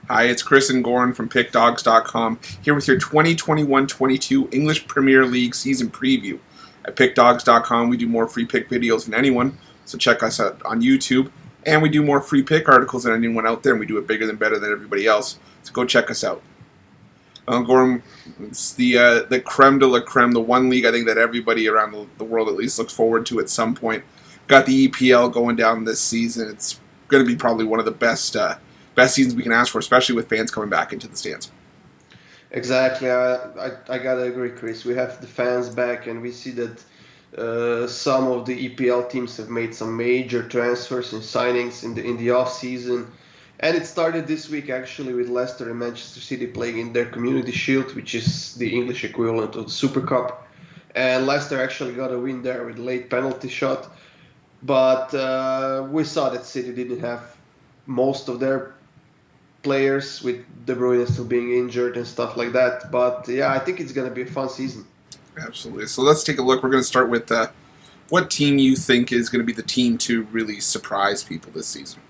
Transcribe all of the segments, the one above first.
Hi, it's Chris and Goran from PickDogs.com here with your 2021-22 English Premier League season preview. At PickDogs.com, we do more free pick videos than anyone, so check us out on YouTube. And we do more free pick articles than anyone out there, and we do it bigger than better than everybody else. So go check us out. Goran, it's the creme de la creme, the one league I think that everybody around the world at least looks forward to at some point. Got the EPL going down this season. It's going to be probably one of the best seasons we can ask for, especially with fans coming back into the stands. Exactly. I gotta agree, Chris. We have the fans back, and we see that some of the EPL teams have made some major transfers and signings in the off season, and it started this week actually with Leicester and Manchester City playing in their Community Shield, which is the English equivalent of the Super Cup. And Leicester actually got a win there with a late penalty shot, but we saw that City didn't have most of their players, with De Bruyne still being injured and stuff like that. But yeah, I think it's going to be a fun season. Absolutely. So let's take a look. We're going to start with what team you think is going to be the team to really surprise people this season.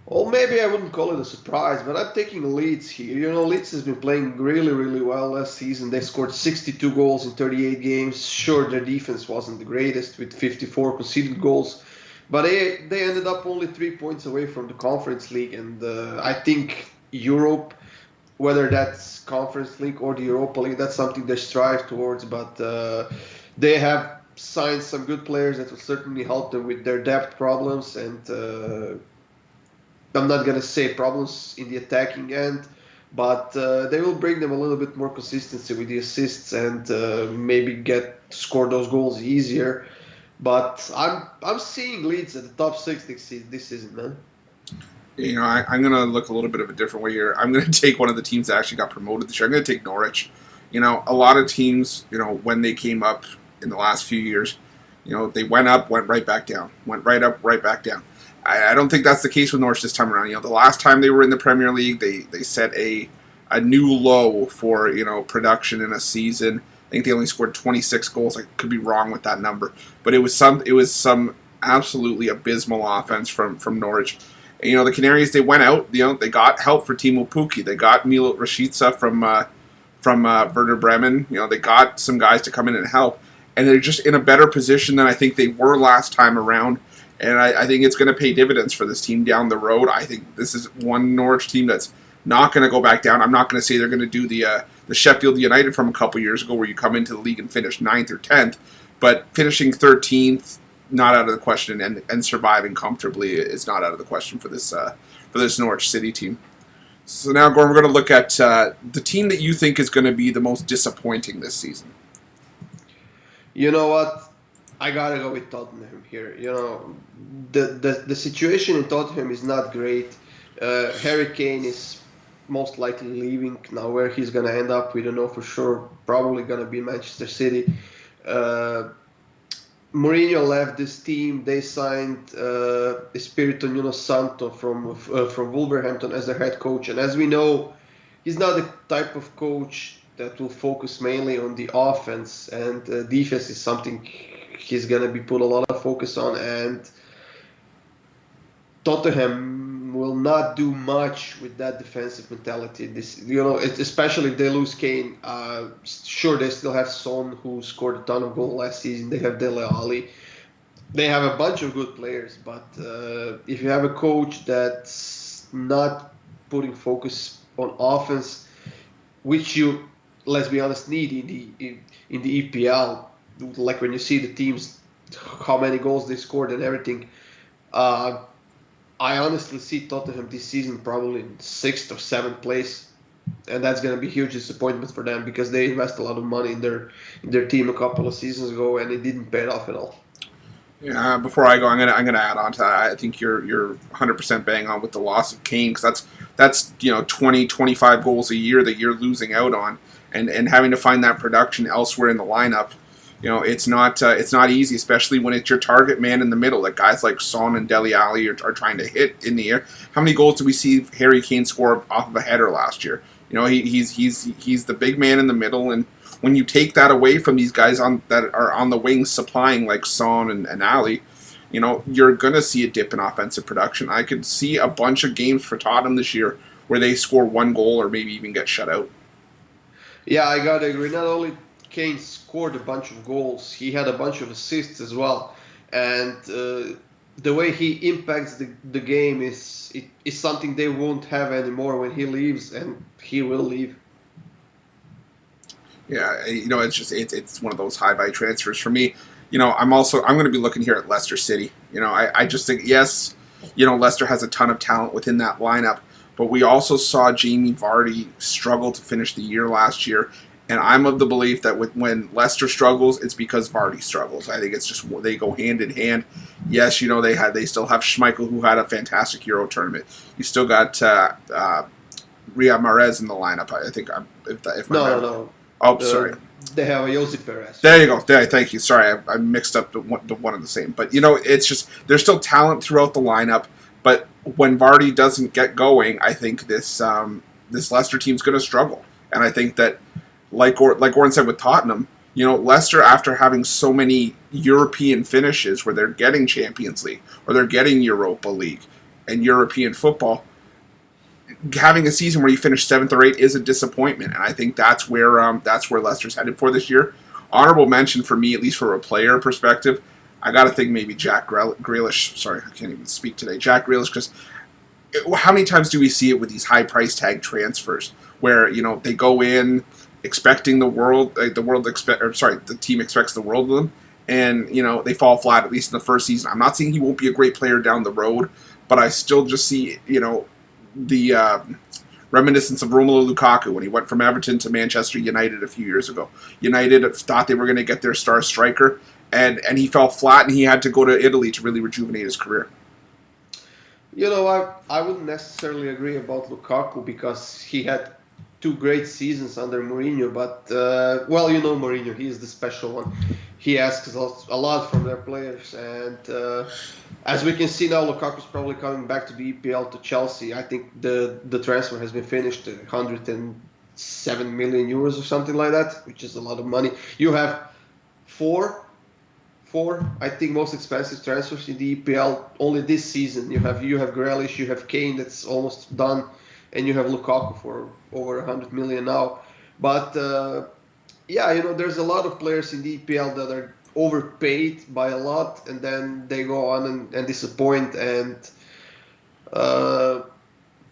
Well, maybe I wouldn't call it a surprise, but I'm taking Leeds here. You know, Leeds has been playing really, really well last season. They scored 62 goals in 38 games. Sure, their defense wasn't the greatest with 54 conceded goals, but they ended up only 3 points away from the Conference League. And I think Europe, whether that's Conference League or the Europa League, that's something they strive towards. But they have signed some good players that will certainly help them with their depth problems. And I'm not going to say problems in the attacking end, but they will bring them a little bit more consistency with the assists and maybe score those goals easier. But I'm seeing Leeds at the top six this season, man. You know, I'm going to look a little bit of a different way here. I'm going to take one of the teams that actually got promoted this year. I'm going to take Norwich. You know, a lot of teams, you know, when they came up in the last few years, you know, they went up, went right back down, went right up, right back down. I don't think that's the case with Norwich this time around. You know, the last time they were in the Premier League, they set a new low for, you know, production in a season. I think they only scored 26 goals. I could be wrong with that number, but it was some absolutely abysmal offense from Norwich. And, you know, the Canaries, they went out. You know, they got help for Timo Pukki. They got Milot Rashica from Werder Bremen. You know, they got some guys to come in and help, and they're just in a better position than I think they were last time around. And I think it's going to pay dividends for this team down the road. I think this is one Norwich team that's not going to go back down. I'm not going to say they're going to do the Sheffield United from a couple years ago where you come into the league and finish 9th or 10th. But finishing 13th, not out of the question, and surviving comfortably is not out of the question for this Norwich City team. So now, Gordon, we're going to look at the team that you think is going to be the most disappointing this season. You know what? I gotta go with Tottenham here. You know, the situation in Tottenham is not great. Harry Kane is most likely leaving now. Where he's gonna end up, we don't know for sure. Probably gonna be Manchester City. Mourinho left this team. They signed Espirito Nuno Santo from Wolverhampton as their head coach. And as we know, he's not the type of coach that will focus mainly on the offense, and defense is something he's going to be put a lot of focus on. And Tottenham will not do much with that defensive mentality. This, you know, especially if they lose Kane. Sure, they still have Son, who scored a ton of goals last season. They have Dele Alli. They have a bunch of good players, but if you have a coach that's not putting focus on offense, which you, let's be honest, need in the EPL, like when you see the teams, how many goals they scored and everything, I honestly see Tottenham this season probably in 6th or 7th place, and that's going to be a huge disappointment for them because they invest a lot of money in their team a couple of seasons ago and it didn't pay off at all. Yeah, before I go, I'm gonna add on to that. I think you're 100% bang on with the loss of Kane, because that's you know 20, 25 goals a year that you're losing out on, and having to find that production elsewhere in the lineup. You know, it's not easy, especially when it's your target man in the middle, like guys like Son and Dele Alli are trying to hit in the air. How many goals did we see Harry Kane score off of a header last year? You know, he's the big man in the middle, and when you take that away from these guys that are on the wings supplying like Son and Ali, you're going to see a dip in offensive production. I could see a bunch of games for Tottenham this year where they score one goal or maybe even get shut out. Yeah, I gotta agree. Not only Kane scored a bunch of goals, he had a bunch of assists as well. And the way he impacts the game is something they won't have anymore when he leaves, and he will leave. Yeah, it's one of those high value transfers for me. I'm going to be looking here at Leicester City. I just think yes, Leicester has a ton of talent within that lineup, but we also saw Jamie Vardy struggle to finish the year last year, and I'm of the belief that when Leicester struggles, it's because Vardy struggles. I think it's just they go hand in hand. Yes, they still have Schmeichel, who had a fantastic Euro tournament. You still got Riyad Mahrez in the lineup. I think if my No, memory. no, Oh, no. sorry. They have a Josip Perez. There you go. Thank you. Sorry, I mixed up the one and the same. But it's just there's still talent throughout the lineup. But when Vardy doesn't get going, I think this Leicester team's going to struggle. And I think that, like Oren said with Tottenham, Leicester, after having so many European finishes where they're getting Champions League or they're getting Europa League and European football, having a season where you finish 7th or 8th is a disappointment, and I think that's where Leicester's headed for this year. Honorable mention for me, at least from a player perspective, I got to think maybe Jack Grealish. Sorry, I can't even speak today. Jack Grealish, because how many times do we see it with these high price tag transfers where they go in expecting the team expects the world of them, and they fall flat at least in the first season. I'm not saying he won't be a great player down the road, but I still just see the reminiscence of Romelu Lukaku when he went from Everton to Manchester United a few years ago. United thought they were going to get their star striker, and he fell flat, and he had to go to Italy to really rejuvenate his career. I wouldn't necessarily agree about Lukaku because he had 2 great seasons under Mourinho, but Mourinho, he is the special one. He asks a lot from their players, and as we can see now, Lukaku's probably coming back to the EPL to Chelsea. I think the transfer has been finished at 107 million euros or something like that, which is a lot of money. You have four, I think, most expensive transfers in the EPL only this season. You have Grealish, you have Kane that's almost done, and you have Lukaku for over 100 million now. But there's a lot of players in the EPL that are overpaid by a lot, and then they go on and disappoint. And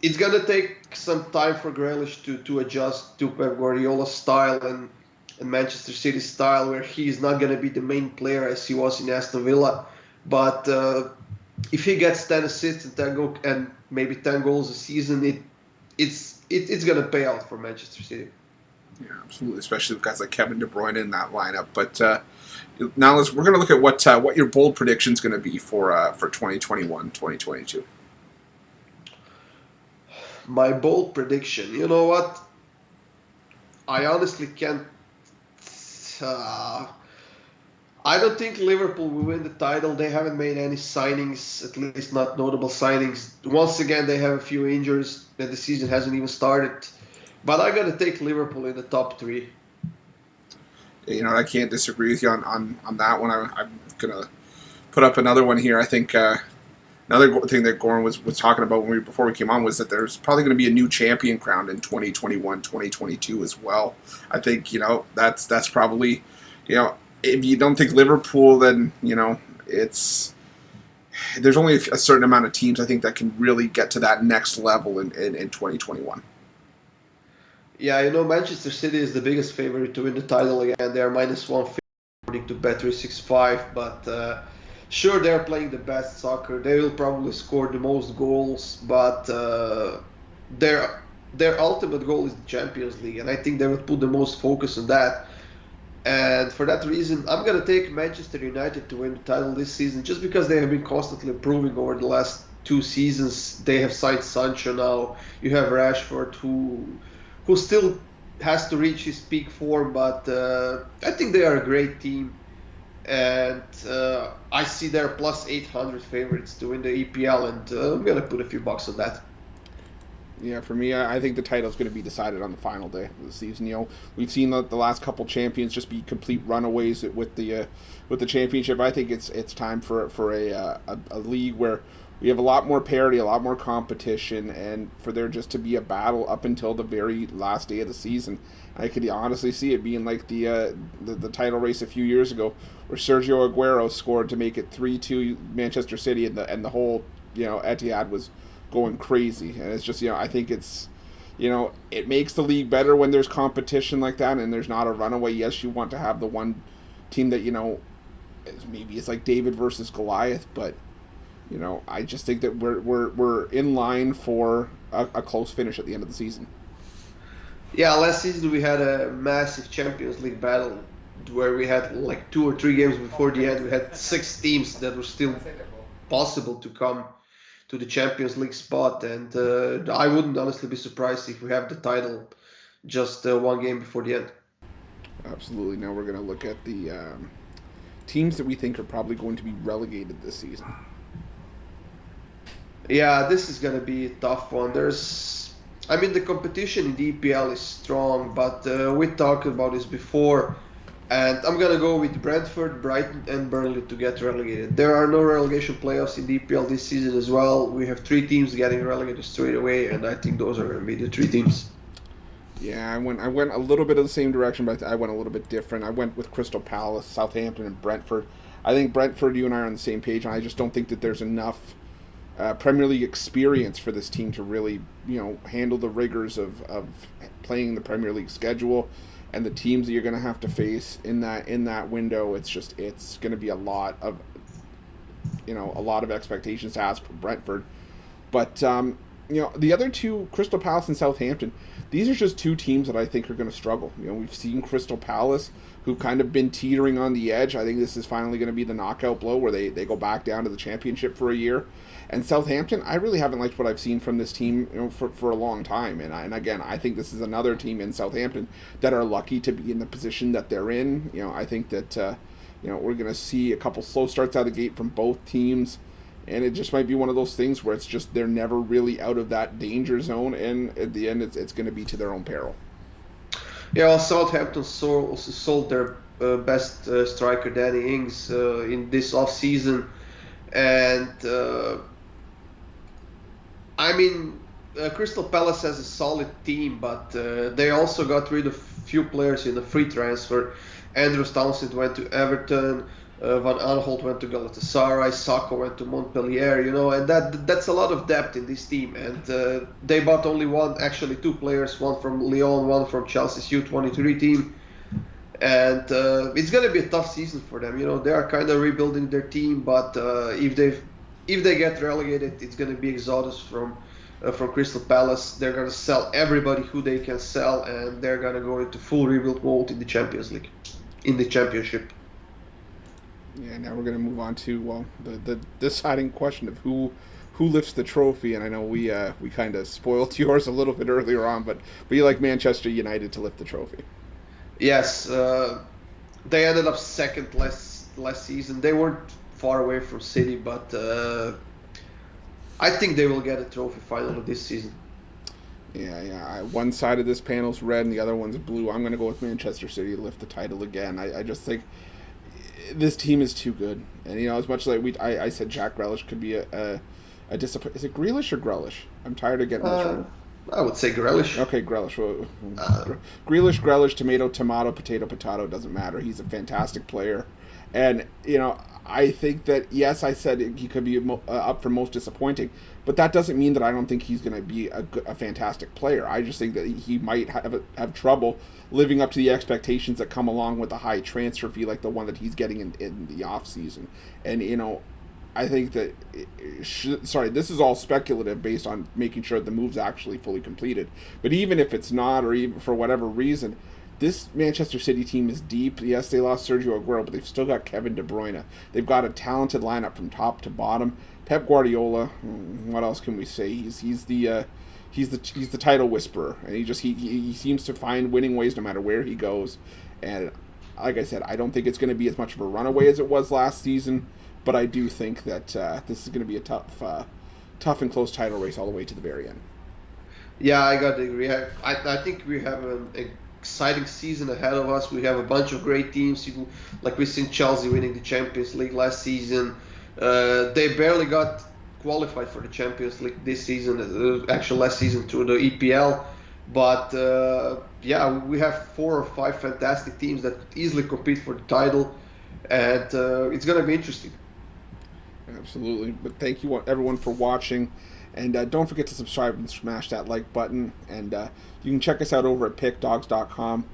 it's gonna take some time for Grealish to adjust to Pep Guardiola's style and Manchester City style, where he's not gonna be the main player as he was in Aston Villa. But if he gets 10 assists and maybe 10 goals a season, it's gonna pay out for Manchester City. Yeah, absolutely, especially with guys like Kevin De Bruyne in that lineup. But now we're going to look at what your bold prediction is going to be for 2021, 2022. My bold prediction, you know what? I honestly can't. I don't think Liverpool will win the title. They haven't made any signings, at least not notable signings. Once again, they have a few injuries, and the season hasn't even started. But I got to take Liverpool in the top 3. I can't disagree with you on that one. I'm going to put up another one here. I think another thing that Goran was talking about before we came on was that there's probably going to be a new champion crowned in 2021, 2022 as well. I think, that's probably, if you don't think Liverpool, then, there's only a certain amount of teams I think that can really get to that next level in 2021. Yeah, Manchester City is the biggest favorite to win the title again. They are -150 according to Bet365, but sure, they're playing the best soccer. They will probably score the most goals, but their ultimate goal is the Champions League, and I think they will put the most focus on that. And for that reason, I'm going to take Manchester United to win the title this season, just because they have been constantly improving over the last 2 seasons. They have signed Sancho now. You have Rashford, who still has to reach his peak form, but I think they are a great team. And I see they're plus 800 favorites to win the EPL, and I'm going to put a few bucks on that. Yeah, for me, I think the title's going to be decided on the final day of the season. We've seen the last couple champions just be complete runaways with the championship. I think it's time for a league where we have a lot more parity, a lot more competition, and for there just to be a battle up until the very last day of the season. I could honestly see it being like the title race a few years ago, where Sergio Aguero scored to make it 3-2 Manchester City, and the whole Etihad was going crazy. And it's just I think it makes the league better when there's competition like that and there's not a runaway. Yes, you want to have the one team that maybe it's like David versus Goliath, but I just think that we're in line for a close finish at the end of the season. Yeah, last season we had a massive Champions League battle where we had like 2 or 3 games before the end. We had 6 teams that were still possible to come to the Champions League spot, and I wouldn't honestly be surprised if we have the title just 1 game before the end. Absolutely. Now we're going to look at the teams that we think are probably going to be relegated this season. Yeah, this is going to be a tough one. The competition in the EPL is strong, but we talked about this before, and I'm going to go with Brentford, Brighton, and Burnley to get relegated. There are no relegation playoffs in the EPL this season as well. We have 3 teams getting relegated straight away, and I think those are going to be the 3 teams. Yeah, I went a little bit of the same direction, but I went a little bit different. I went with Crystal Palace, Southampton, and Brentford. I think Brentford, you and I are on the same page, and I just don't think that there's enough Premier League experience for this team to really, handle the rigors of playing the Premier League schedule and the teams that you're going to have to face in that window. It's going to be a lot of expectations to ask for Brentford, but the other 2, Crystal Palace and Southampton, these are just 2 teams that I think are going to struggle. We've seen Crystal Palace, who've kind of been teetering on the edge. I think this is finally going to be the knockout blow where they go back down to the championship for a year. And Southampton, I really haven't liked what I've seen from this team for a long time. And again, I think this is another team in Southampton that are lucky to be in the position that they're in. I think that we're going to see a couple slow starts out of the gate from both teams. And it just might be one of those things where it's just they're never really out of that danger zone, and at the end it's going to be to their own peril. Yeah, well, Southampton sold their best striker Danny Ings in this off-season, and Crystal Palace has a solid team, but they also got rid of few players in a free transfer. Andrews Townsend went to Everton. Van Aanholt went to Galatasaray, Saka went to Montpellier, and that's a lot of depth in this team. And they bought only 2 players, one from Lyon, one from Chelsea's U23 team. And it's going to be a tough season for them. They are kind of rebuilding their team, but if they get relegated, it's going to be exodus from Crystal Palace. They're going to sell everybody who they can sell, and they're going to go into full rebuild mode in the Champions League, in the Championship. Yeah, now we're going to move on to the deciding question of who lifts the trophy. And I know we kind of spoiled yours a little bit earlier on, but you like Manchester United to lift the trophy. Yes, they ended up second last season. They weren't far away from City, but I think they will get a trophy finally this season. Yeah. One side of this panel's red and the other one's blue. I'm going to go with Manchester City to lift the title again. I just think this team is too good, and as much as I said Jack Grealish could be a disappointment. Is it Grealish or Grealish? I'm tired of getting this wrong. I would say Grealish. Okay, Grealish. Grealish, tomato, potato, doesn't matter. He's a fantastic player, and I think that yes, I said he could be up for most disappointing, but that doesn't mean that I don't think he's going to be a fantastic player. I just think that he might have trouble living up to the expectations that come along with a high transfer fee like the one that he's getting in the off season. And I think that this is all speculative based on making sure the move's actually fully completed. But even if it's not, or even for whatever reason, this Manchester City team is deep. Yes, they lost Sergio Aguero, but they've still got Kevin De Bruyne. They've got a talented lineup from top to bottom. Pep Guardiola, what else can we say? He's the title whisperer, and he seems to find winning ways no matter where he goes. And like I said, I don't think it's going to be as much of a runaway as it was last season, but I do think that this is going to be a tough and close title race all the way to the very end. Yeah, I got to agree. I think we have an exciting season ahead of us. We have a bunch of great teams. Like we seen Chelsea winning the Champions League last season. They barely got qualified for the Champions League this season. Actually, last season through the EPL. But yeah, we have 4 or 5 fantastic teams that easily compete for the title, and it's gonna be interesting. Absolutely. But thank you everyone for watching. And don't forget to subscribe and smash that like button. And you can check us out over at pickdogs.com.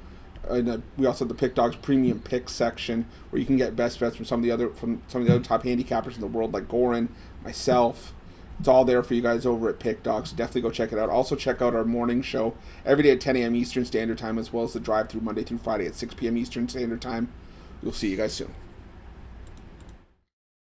And we also have the Pick Dogs Premium Picks section where you can get best bets from some of the other top handicappers in the world, like Goran, myself. It's all there for you guys over at Pick Dogs. Definitely go check it out. Also check out our morning show every day at 10 a.m. Eastern Standard Time, as well as the drive through Monday through Friday at 6 p.m. Eastern Standard Time. We'll see you guys soon.